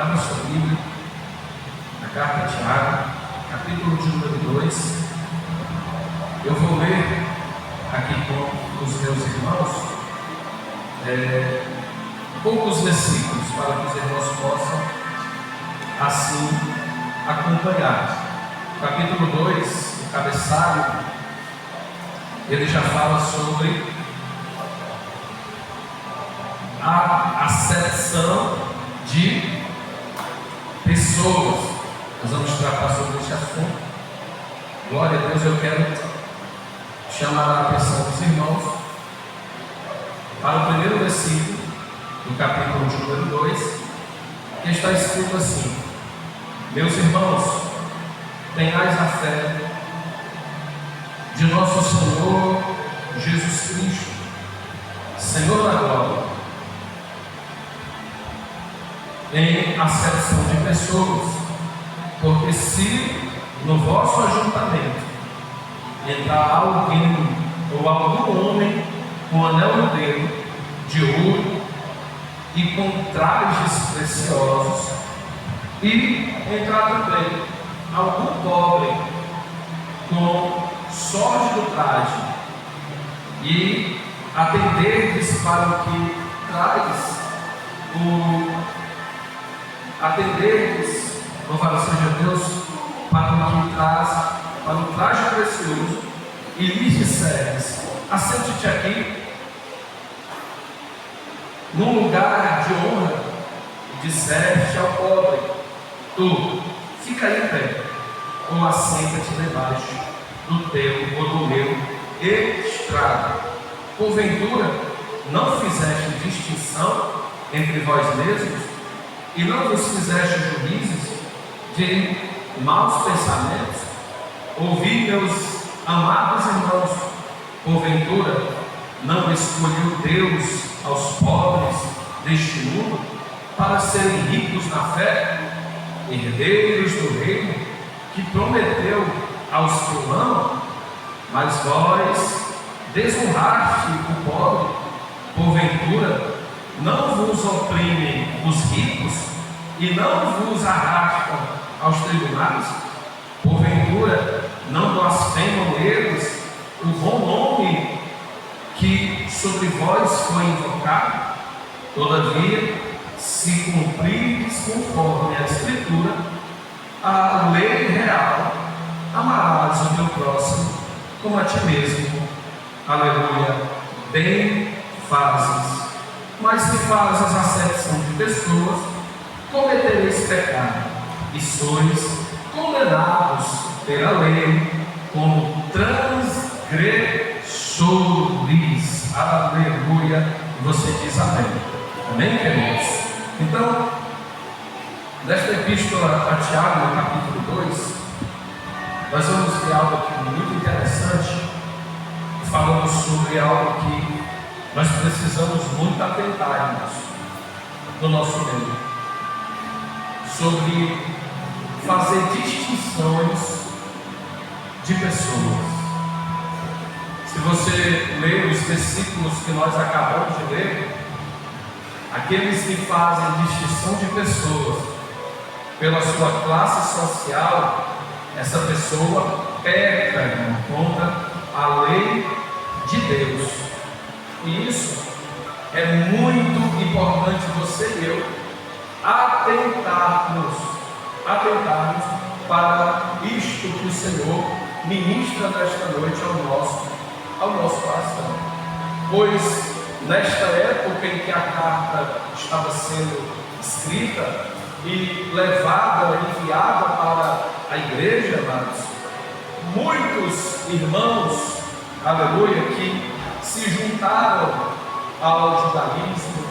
Abra sua Bíblia, na carta de Tiago, capítulo de número 2. Eu vou ler aqui com os meus irmãos poucos versículos para que os irmãos possam assim acompanhar. Capítulo 2, o cabeçalho, ele já fala sobre a acepção de pessoas. Nós vamos tratar sobre esse assunto. Glória a Deus. Eu quero chamar a atenção dos irmãos para o primeiro versículo do capítulo de número 2, que está escrito assim: meus irmãos, tenhais a fé de nosso Senhor Jesus Cristo, Senhor da glória, em acepção de pessoas, porque se no vosso ajuntamento entrar alguém ou algum homem com anel no dedo, de ouro e com trajes preciosos, e entrar também algum pobre com sórdido traje, e atenderdes para o que traz atenderdes, louvado seja Deus, para o que traz, para o traje precioso, e lhes disseres: assente-te aqui num lugar de honra, e disseste ao pobre: tu, fica aí em pé, ou assenta-te debaixo do teu ou do meu estrado. Porventura, não fizeste distinção entre vós mesmos, e não vos fizeste juízes de maus pensamentos? Ouvi, meus amados irmãos, porventura não escolheu Deus aos pobres deste mundo para serem ricos na fé, herdeiros do reino que prometeu aos que o amam? Mas vós desonraste o pobre. Porventura não vos oprimem os ricos e não vos arrastam aos tribunais? Porventura não blasfemam eles o bom nome que sobre vós foi invocado? Todavia, se cumprides conforme a Escritura, a lei real, amarás o teu próximo como a ti mesmo. Aleluia. Bem fazes. Mas se fazes acepção de pessoas, cometereis pecado, e sois condenados pela lei como transgressores. Aleluia. Você diz amém. Amém, queridos? Então, nesta epístola a Tiago, no capítulo 2, nós vamos ver algo aqui muito interessante, falando sobre algo que nós precisamos muito atentarmos no nosso meio, sobre fazer distinções de pessoas. Se você ler os versículos que nós acabamos de ler, aqueles que fazem distinção de pessoas pela sua classe social, essa pessoa peca contra a lei de Deus. E isso é muito importante, você e eu atentarmos para isto que o Senhor ministra nesta noite ao nosso coração. Pois nesta época em que a carta estava sendo escrita e levada, enviada para a igreja, amados, muitos irmãos, aleluia, que se juntaram ao judaísmo,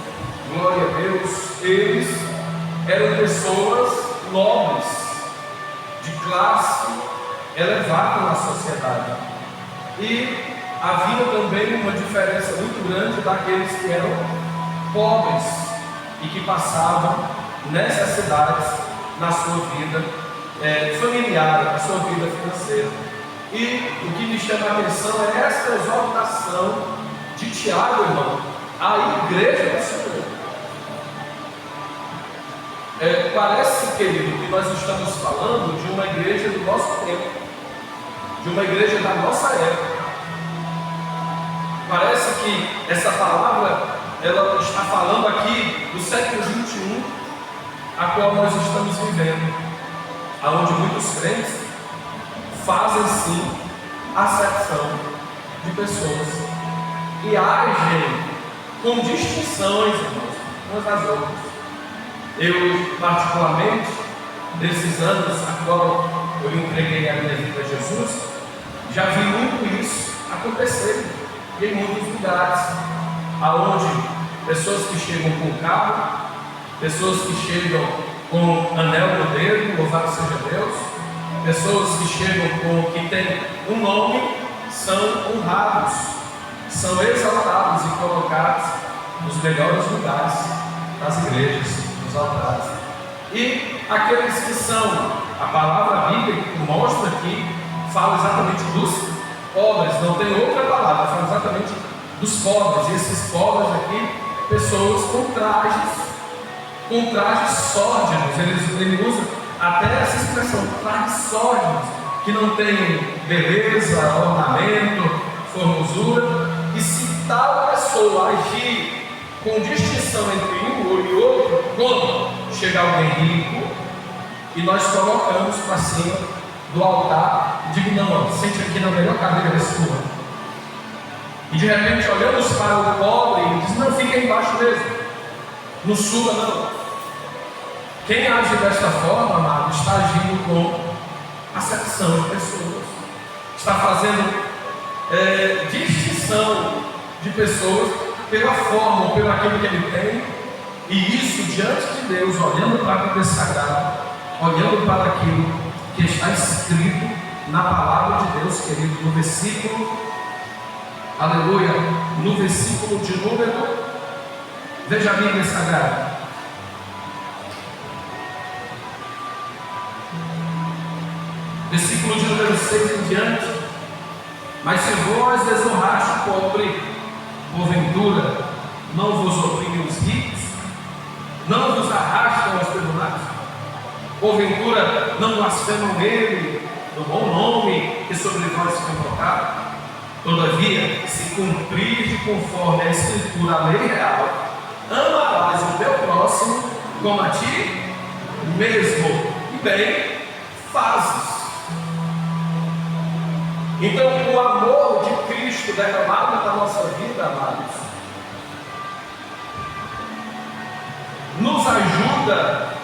glória a Deus, eles eram pessoas nobres, de classe elevada na sociedade, e havia também uma diferença muito grande daqueles que eram pobres e que passavam necessidades na sua vida familiar, na sua vida financeira. E o que me chama a atenção é essa exortação de Tiago, irmão, à igreja do Senhor. nós estamos falando de uma igreja do nosso tempo, de uma igreja da nossa época. Parece que essa palavra ela está falando aqui do século 21, a qual nós estamos vivendo, aonde muitos crentes fazem sim acepção de pessoas e agem com distinções, irmãos, umas das outras. Eu, particularmente, nesses anos a qual eu entreguei a minha vida a Jesus, já vi muito isso acontecer em muitos lugares, aonde pessoas que chegam com carro, pessoas que chegam com anel no dedo, louvado seja Deus, pessoas que chegam com que tem um nome, são honrados, são exaltados e colocados nos melhores lugares das igrejas, nos altares. E aqueles que são, a palavra bíblica que mostra aqui, fala exatamente dos pobres, não tem outra palavra, fala exatamente dos pobres. E esses pobres aqui, pessoas com trajes sórdidos, ele usa até essa expressão, trajes sórdidos, que não tem beleza, ornamento, formosura. E se tal pessoa agir com distinção entre um olho e outro, quando chega alguém rico e nós colocamos para cima do altar e digo, não, sente aqui na melhor cadeira desse lugar. E de repente olhamos para o pobre e diz, não, fica embaixo mesmo, não suba não. Quem age desta forma, amado, está agindo com acepção de pessoas, está fazendo distinção de pessoas pela forma, pelo aquilo que ele tem, e isso diante de Deus, olhando para a Bíblia Sagrada, olhando para aquilo que está escrito na palavra de Deus, querido, no versículo, aleluia, no versículo de número, veja a Bíblia Sagrada, versículo de número 6 em diante. Mas se vós desonraste o pobre, porventura não vos oprimem os ricos, não vos arrastam aos tribunais, porventura não blasfemam ele do bom nome que sobre vós foi colocado. Todavia, se cumprirdes conforme a Escritura, a lei real, amarás o teu próximo como a ti mesmo, e bem fazes. Então, o amor de Cristo derramado na nossa vida, amados, nos ajuda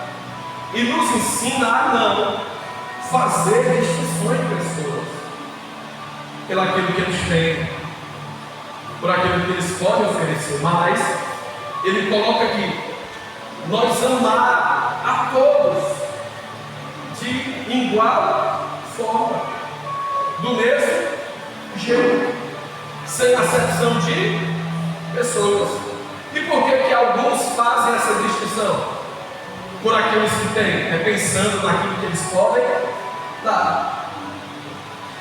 e nos ensina a não fazer distinções de pessoas pelo aquilo que eles têm, por aquilo que eles podem oferecer, mas ele coloca aqui, nós amar a todos de igual forma, do mesmo jeito, sem acepção de pessoas. E por que alguns fazem essa distinção? Por aqueles que têm, pensando naquilo que eles podem dar,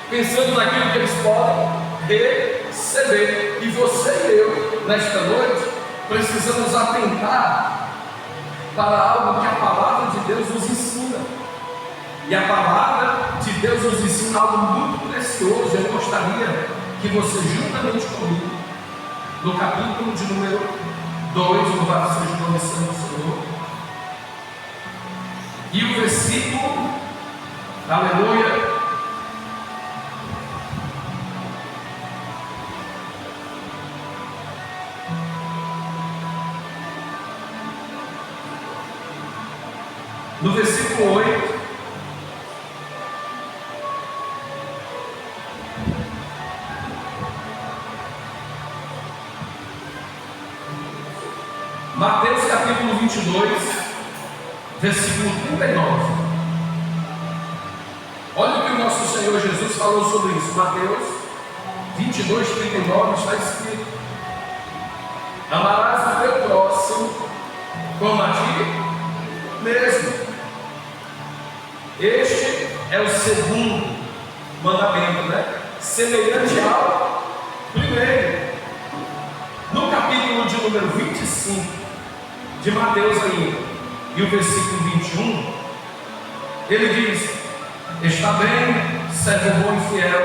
pensando naquilo que eles podem receber. E você e eu, nesta noite, precisamos atentar para algo que a palavra de Deus nos ensina. E a palavra de Deus nos ensina algo muito precioso. Eu gostaria que você, juntamente comigo, no capítulo de número 2, louvado seja o nome santo do Senhor, e o versículo, aleluia, no versículo 8, Mateus capítulo 22, versículo 39. Olha o que o nosso Senhor Jesus falou sobre isso. Mateus 22, 39 está escrito: amarás o teu próximo como a ti mesmo. Este é o segundo mandamento, semelhante ao primeiro. No capítulo de número 25 de Mateus ainda, e o versículo 21, Ele diz: está bem, servo bom e fiel,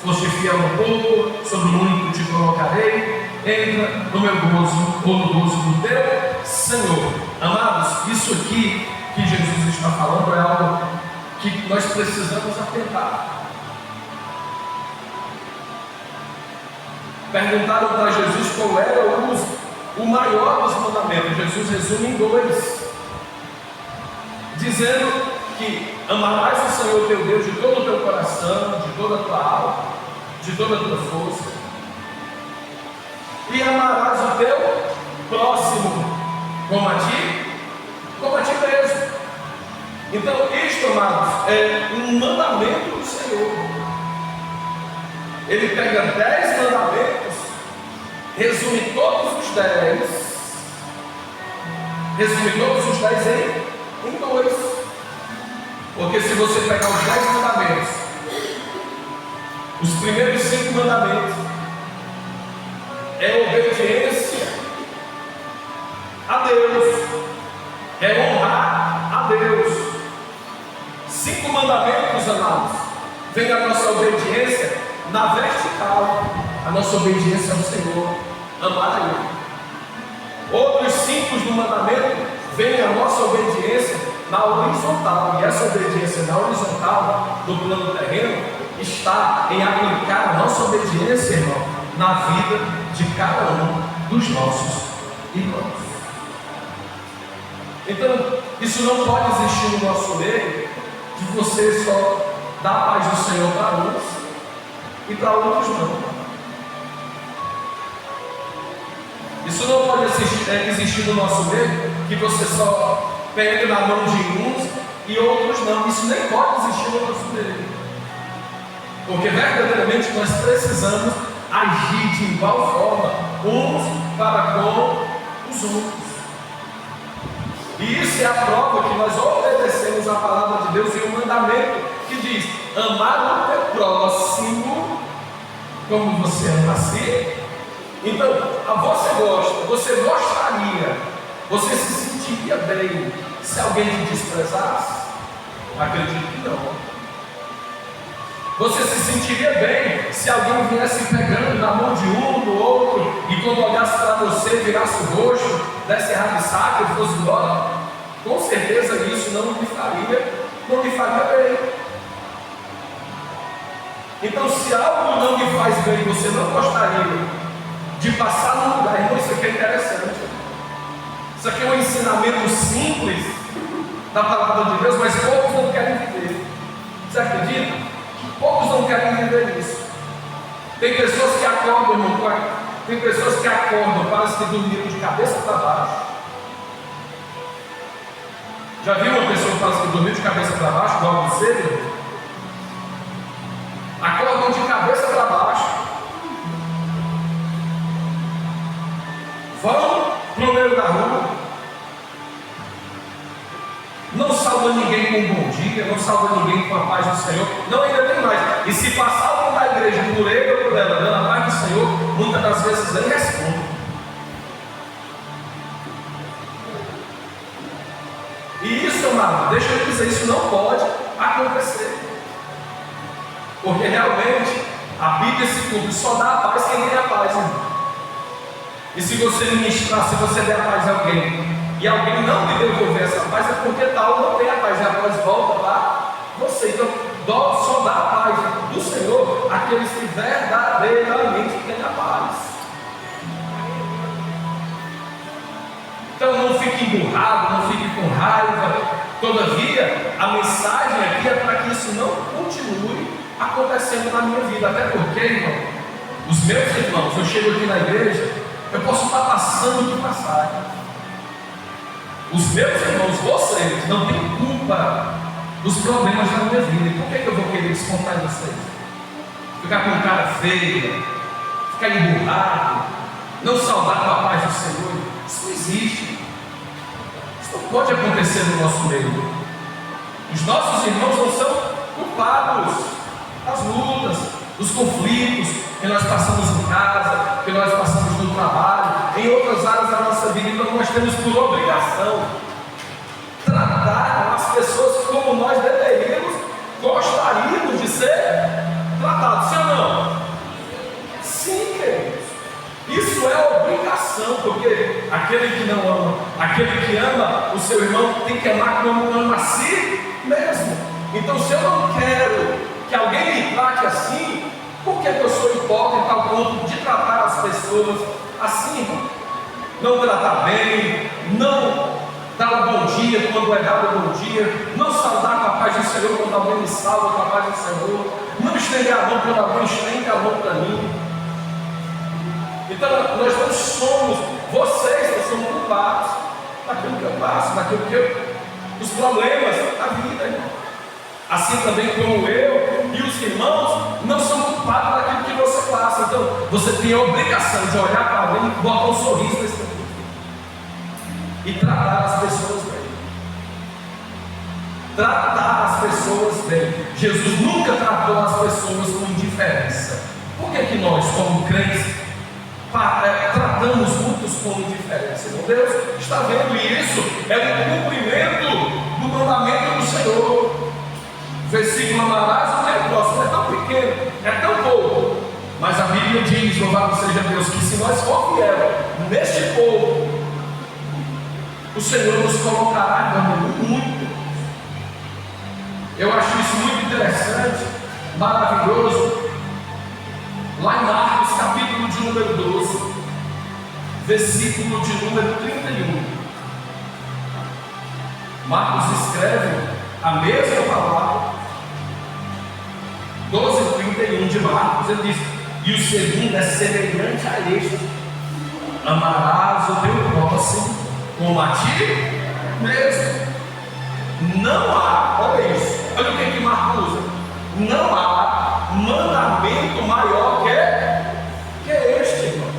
foste fiel no pouco, sobre o muito te colocarei, entra no meu gozo, ou no gozo do teu Senhor. Amados, isso aqui que Jesus está falando é algo que nós precisamos atentar. Perguntaram para Jesus qual era o maior dos mandamentos. Jesus resume em 2, dizendo que amarás o Senhor teu Deus de todo o teu coração, de toda a tua alma, de toda a tua força, e amarás o teu próximo como a ti mesmo. Então, isto, amados, é um mandamento do Senhor. Ele pega 10 mandamentos, resume todos os 10 em 2. Porque se você pegar os 10 mandamentos, os primeiros 5 mandamentos é obediência a Deus, é honrar a Deus. 5 mandamentos, amados, vem a nossa obediência na vertical, a nossa obediência ao Senhor, amar a Ele. Outros 5 do mandamento vem a nossa obediência na horizontal, e essa obediência na horizontal, no plano terreno, está em aplicar a nossa obediência, irmão, na vida de cada um dos nossos irmãos. Então, isso não pode existir no nosso meio, de você só dar a paz do Senhor para uns e para outros não. Isso não pode existir no nosso meio, que você só pega na mão de uns e outros não. Isso nem pode existir no nosso meio. Porque verdadeiramente nós precisamos agir de igual forma, uns para com os outros. E isso é a prova que nós obedecemos a palavra de Deus em um mandamento que diz: amar o teu próximo como você ama a si. Então, você gostaria, você se sentiria bem se alguém te desprezasse? Acredito que não. Você se sentiria bem se alguém viesse pegando na mão de um, do outro, e quando olhasse para você, virasse o rosto, desse rabisaca e fosse embora? Com certeza isso não lhe faria bem. Então, se algo não lhe faz bem, você não gostaria de passar num lugar, irmão, isso aqui é interessante. Isso aqui é um ensinamento simples da palavra de Deus, mas poucos não querem viver. Você acredita? Poucos não querem viver isso. Tem pessoas que acordam, irmão, tem pessoas que acordam, parece que dormiram de cabeça para baixo. Já viu uma pessoa que parece que dormiu de cabeça para baixo, logo cedo? Acordam de cabeça para baixo, vão para o meio da rua, não saudam ninguém com um bom dia, não saudam ninguém com a paz do Senhor, não, ainda tem mais. E se passar alguém da igreja por ele ou por ela, dando a paz do Senhor, muitas das vezes nem responde. E isso, amado, deixa eu dizer, isso não pode acontecer. Porque realmente a Bíblia se cumpre, só dá a paz quem tem a paz, irmão. E se você ministrar, se você der a paz a alguém, e alguém não lhe devolver essa paz, é porque tal não tem a paz, e a paz volta para você. Então, só dá a paz do Senhor àqueles que verdadeiramente têm a paz. Então não fique emburrado, não fique com raiva. Todavia, a mensagem aqui é para que isso não continue acontecendo na minha vida. Até porque, irmão, os meus irmãos, eu chego aqui na igreja, eu posso estar passando de passagem. Os meus irmãos, vocês, não têm culpa dos problemas da minha vida. E por que eu vou querer descontar em vocês? Ficar com cara feia, ficar emburrado, não saudar com a paz do Senhor. Isso não existe. Isso não pode acontecer no nosso meio. Os nossos irmãos não são culpados das lutas, dos conflitos que nós passamos em casa, que nós passamos no trabalho, em outras áreas da nossa vida. Então nós temos por obrigação tratar as pessoas como nós gostaríamos de ser tratados, sim ou não? Sim, queridos. Isso é obrigação, porque aquele que não ama, aquele que ama o seu irmão, tem que amar como ama a si mesmo. Então, se eu não quero que alguém me trate assim, por que eu sou hipócrita ao ponto de tratar as pessoas assim, irmão? Não tratar bem, não dar um bom dia quando é dado um bom dia, não saudar com a paz do Senhor quando alguém me salva com a paz do Senhor, não estender a mão quando alguém estende a mão para mim. Então, nós não somos, vocês não são culpados daquilo que eu passo, os problemas da vida, irmão. Assim também como eu e os irmãos não são culpados daquilo que você passa. Então, você tem a obrigação de olhar para alguém e botar um sorriso nesse tempo e tratar as pessoas bem. Tratar as pessoas bem. Jesus nunca tratou as pessoas com indiferença. Por que nós, como crentes, tratamos muitos com indiferença? Meu Deus está vendo isso. É um cumprimento do mandamento do Senhor. Versículo: amarás o teu próximo. É tão pequeno, é tão pouco, mas a Bíblia diz, louvado seja Deus, que se nós for fiel neste povo, o Senhor nos colocará muito. Eu acho isso muito interessante, maravilhoso. Lá em Marcos, capítulo de número 12, versículo de número 31. Marcos escreve a mesma palavra. 12:31 de Marcos, ele diz: e o segundo é semelhante a este: amarás o teu próximo como a ti mesmo. Não há, olha isso, olha o que Marcos usa: não há mandamento maior que este, irmão.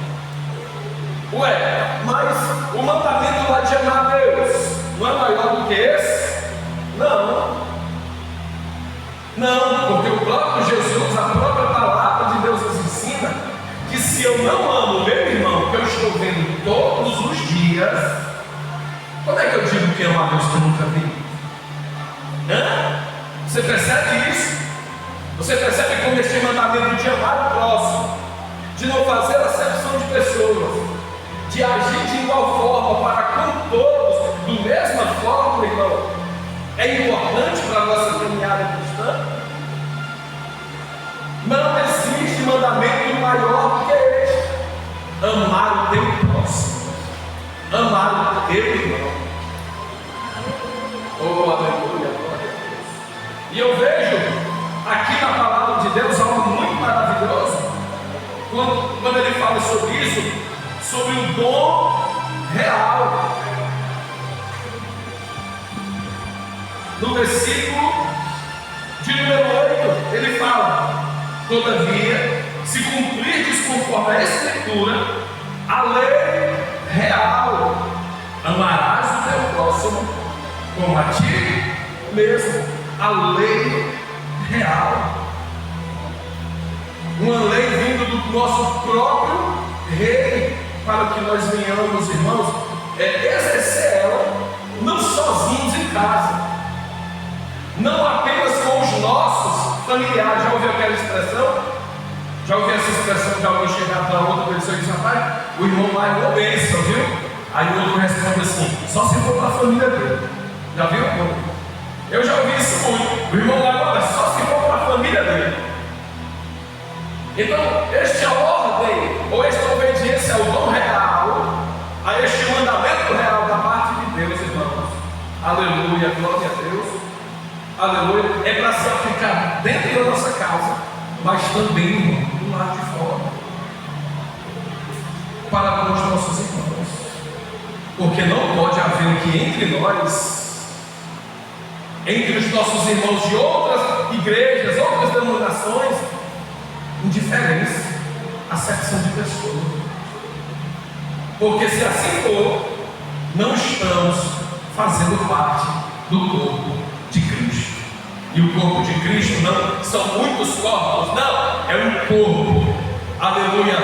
Ué, mas o mandamento lá de amar a Deus não é maior do que esse? Não, porque o próprio Jesus, a própria palavra de Deus nos ensina que se eu não amo meu irmão, que eu estou vendo todos os dias, como é que eu digo que amo a Deus que eu nunca vi? Você percebe isso? Você percebe como este mandamento de amar o próximo, de não fazer acepção de pessoas, de agir de igual forma para com todos, da mesma forma, irmão, é importante para a nossa caminhada cristã? Não existe mandamento maior do que este: amar o teu próximo, amar o teu irmão. Oh, aleluia, glória a Deus. E eu vejo aqui na palavra de Deus algo muito maravilhoso, quando ele fala sobre isso, sobre o dom real. No versículo de número 8, ele fala: todavia, se cumprirdes conforme a Escritura, a lei real, amarás o teu próximo como a ti mesmo. A lei real, uma lei vindo do nosso próprio Rei, para que nós venhamos, irmãos, exercer ela, não sozinhos em casa, não apenas com os nossos familiares. Já ouviu aquela expressão? Já ouviu essa expressão de alguém chegar para outra pessoa e dizer: rapaz, o irmão lá é uma bênção, viu? Aí o outro responde assim: só se for para a família dele. Já viu? Eu já ouvi isso muito. O irmão lá é só se for para a família dele. Então, esta ordem, ou esta obediência ao dom real, a este mandamento real da parte de Deus, irmãos, aleluia, glória a Deus, aleluia, é para se aplicar dentro da nossa casa, mas também do lado de fora, para com os nossos irmãos, porque não pode haver aqui entre nós, entre os nossos irmãos de outras igrejas, outras denominações, indiferença, acepção de pessoas. Porque se assim for, não estamos fazendo parte do corpo de Cristo. E o corpo de Cristo não são muitos corpos, não, é um corpo, aleluia,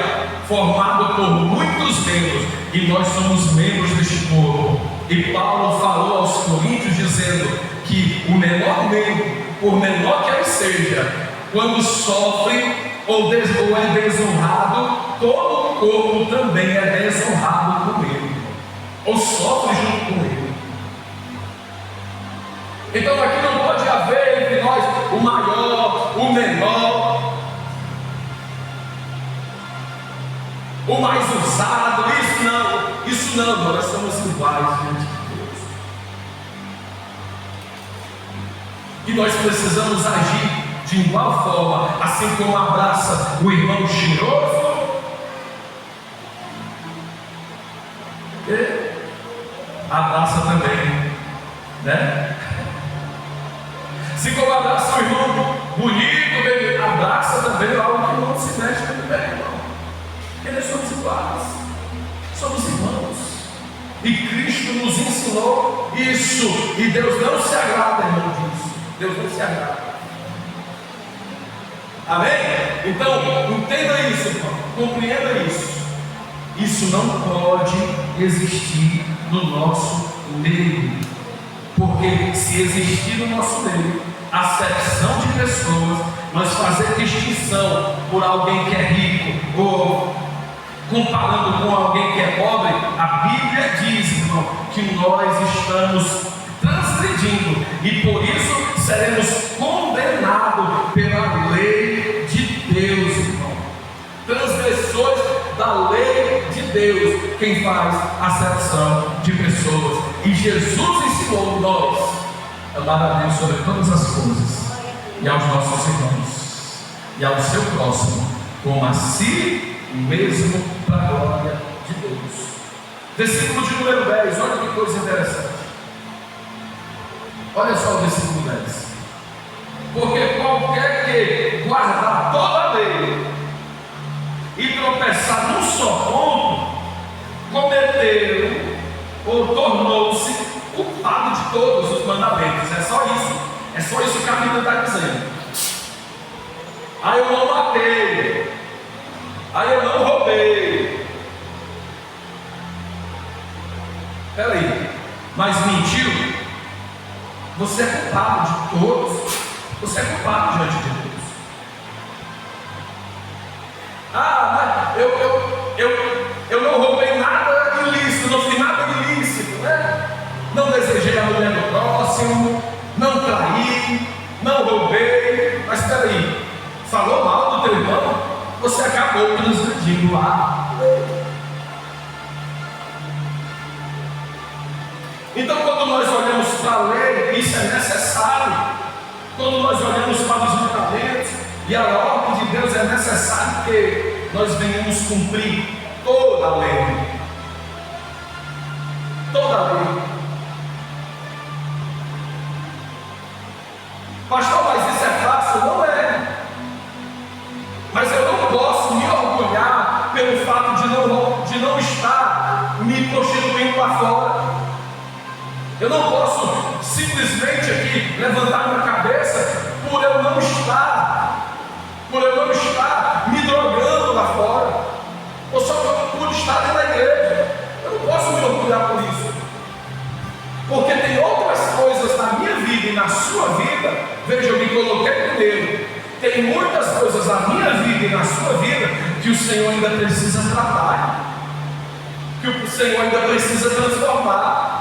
formado por muitos membros, e nós somos membros deste corpo. E Paulo falou aos Coríntios dizendo que o menor membro, por menor que ele seja, quando sofre ou é desonrado, todo o corpo também é desonrado com ele, ou sofre junto com ele. Então aqui não pode haver entre nós o maior, o menor, o mais usado, isso não, nós somos iguais diante de Deus. E nós precisamos agir de igual forma, assim como abraça o irmão cheiroso, e abraça também, né? Assim como abraça o irmão bonito, ele abraça também algo que não se mexe muito bem, irmão. Eles somos iguais, somos irmãos. E Cristo nos ensinou isso. E Deus não se agrada, irmão, disso. Deus não se agrada. Amém? Então, entenda isso, irmão. Compreenda isso. Isso não pode existir no nosso meio. Porque se existir no nosso meio acepção de pessoas, nós fazer distinção por alguém que é rico ou comparando com alguém que é pobre, a Bíblia diz, irmão, que nós estamos transgredindo e por isso seremos condenados pela lei de Deus, irmão. Transgressores da lei de Deus, quem faz acepção de pessoas. E Jesus ensinou nós amar a Deus sobre todas as coisas, e aos nossos irmãos, e ao seu próximo, como a si mesmo, para a glória de Deus. Versículo de número 10, olha que coisa interessante. Olha só o versículo 10. Porque qualquer que guardar toda a lei e tropeçar num só ponto, cometeu ou tornou-se culpado de todos os mandamentos. É só isso que a Bíblia está dizendo. Aí eu não matei, aí eu não roubei. Peraí, mas mentiu? Você é culpado de todos. Você é culpado diante de Deus. Ah, mas eu não roubei nada ilícito, não fiz nada ilícito, né? Não desejei a mulher do próximo, não traí, não roubei. Mas espera aí, falou mal do teu irmão, você acabou transgredindo lá. Então, quando nós olhamos para a lei, isso é necessário. Quando nós olhamos para os mandamentos e a ordem de Deus, é necessário que nós venhamos cumprir toda a lei. Toda a lei. Pastor, mas isso é fácil? Não é. Mas eu não posso me orgulhar pelo fato de não estar me prostituindo lá fora. Eu não posso simplesmente aqui levantar minha cabeça por eu não estar me drogando lá fora, ou só por estar dentro da igreja. Eu não posso me orgulhar por isso, porque tem outras coisas na minha vida e na sua vida. Veja, eu me coloquei primeiro. Tem muitas coisas na minha vida e na sua vida que o Senhor ainda precisa tratar, que o Senhor ainda precisa transformar.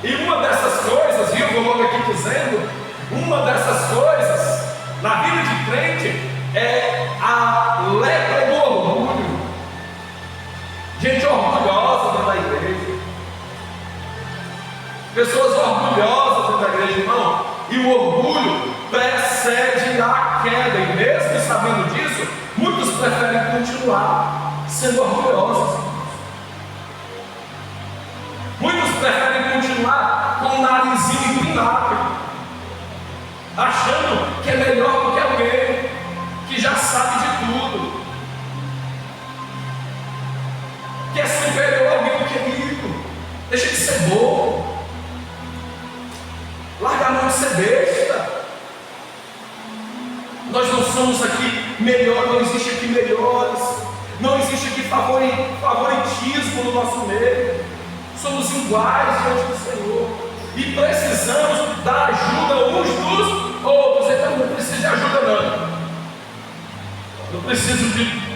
E uma dessas coisas, viu, vou logo aqui dizendo, uma dessas coisas na vida de crente é a lepra do orgulho. Gente orgulhosa dentro da igreja, pessoas orgulhosas dentro da igreja, irmão, e o orgulho precede a queda, e mesmo sabendo disso, muitos preferem continuar sendo orgulhosos. Muitos preferem continuar com o narizinho empinado, achando que é melhor do que alguém que já sabe de tudo, que é superior a alguém que é rico. Deixa de ser bobo, larga a mão de ser besta. Nós não somos aqui melhores, não existe aqui melhores, não existe aqui favoritismo no nosso meio. Somos iguais diante do Senhor. e precisamos da ajuda uns dos outros. Então não precisa de ajuda não. Não preciso de...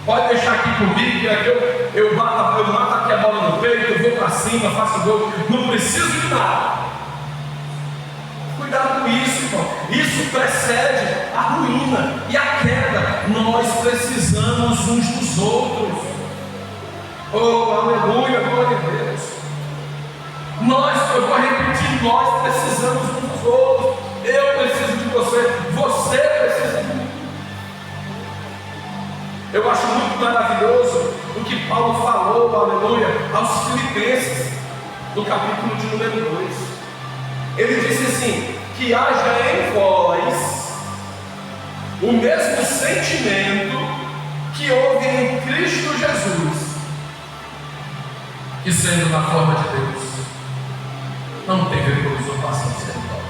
Pode deixar aqui comigo, que aqui eu mato aqui a bola no peito, eu vou para cima, faço gol. Não preciso de nada. Cuidado com isso, irmão. Isso precede a ruína e a queda. Nós precisamos uns dos outros. Oh, aleluia, glória a Deus. Eu vou repetir, nós precisamos uns dos outros. Eu preciso de você precisa de mim. Eu acho muito maravilhoso o que Paulo falou, aleluia, aos Filipenses, no capítulo de número 2. Ele disse assim: que haja em vós o mesmo sentimento que houve em Cristo Jesus, que sendo na forma de Deus, não teve por usurpação de ser igual a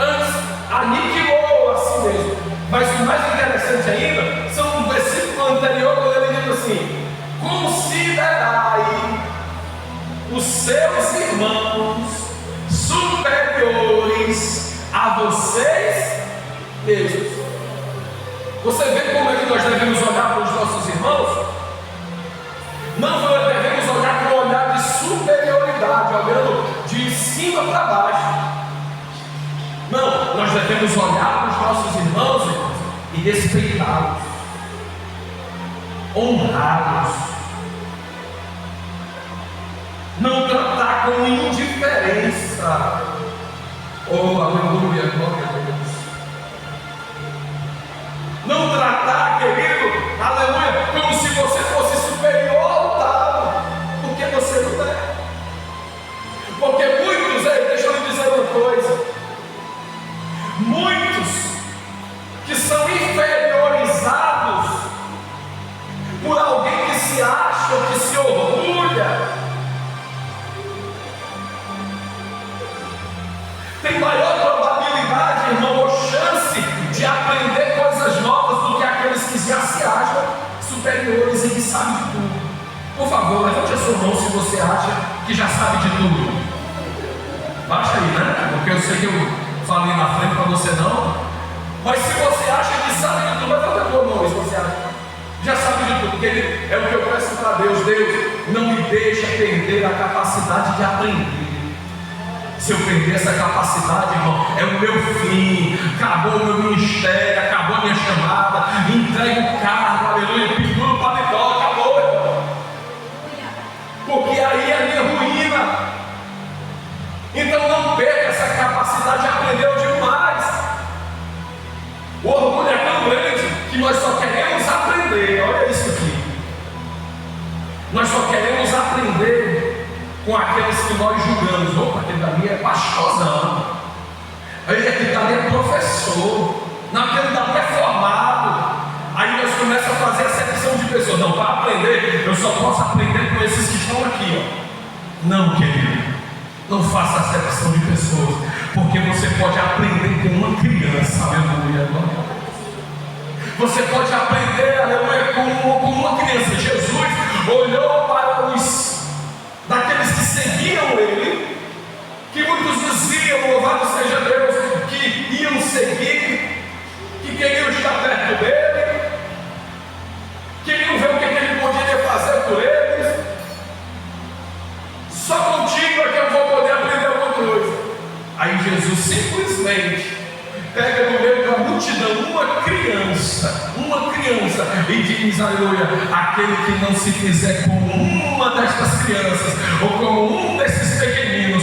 Deus. Antes, aniquilou a si mesmo. Mas o mais interessante ainda são no versículo anterior, quando ele diz assim: considerai os seus irmãos superiores a vocês mesmos. Você vê como é que nós devemos olhar para os nossos irmãos? Não devemos olhar com um olhar de superioridade, olhando de cima para baixo. Não, nós devemos olhar para os nossos irmãos e respeitá-los, honrá-los, não tratar com indiferença. Oh, aleluia, glória a Deus. Não tratar, querido, aleluia, como se você fosse superior ao Otávio, porque você não é. Porque muitos, deixa eu lhe dizer uma coisa, muitos que são inferiorizados por alguém que se acha, que se orgulha, tem maior probabilidade, irmão, ou chance de aprender coisas novas do que aqueles que já se acham superiores e que sabem de tudo. Por favor, levante a sua mão se você acha que já sabe de tudo. Baixa aí, né? Porque eu sei que eu falei na frente para você não. Mas se você acha que sabe de tudo, levanta a tua mão se você acha. Já sabe de tudo, porque é o que eu peço para Deus. Deus, não me deixa perder a capacidade de aprender. Se eu perder essa capacidade, irmão, é o meu fim. Acabou o meu ministério, acabou a minha chamada. Entregue o carro, aleluia, pendura o paletó, acabou, irmão. Porque aí é a minha ruína. Então não perca essa capacidade de aprender demais. O orgulho é tão grande que nós só queremos aprender. Olha isso aqui. Nós só queremos aprender com aqueles que nós julgamos. Opa, aquele dali é pastorzão, aquele dali é professor, não, aquele dali é formado. Aí nós começamos a fazer acepção de pessoas. Não, para aprender, eu só posso aprender com esses que estão aqui, ó. Não, querido, não faça acepção de pessoas, porque você pode aprender com uma criança, aleluia. Você pode aprender, aleluia, com uma criança. Jesus olhou para os daqueles que seguiam ele, que muitos diziam, louvado seja Deus, que iam seguir, que queriam estar perto dele, queriam ver o que ele poderia fazer por eles. Só contigo é que eu vou poder aprender alguma coisa. Aí Jesus simplesmente pega no meio da multidão uma criança, e diz, aleluia, aquele que não se fizer como uma destas crianças, ou como um desses pequeninos,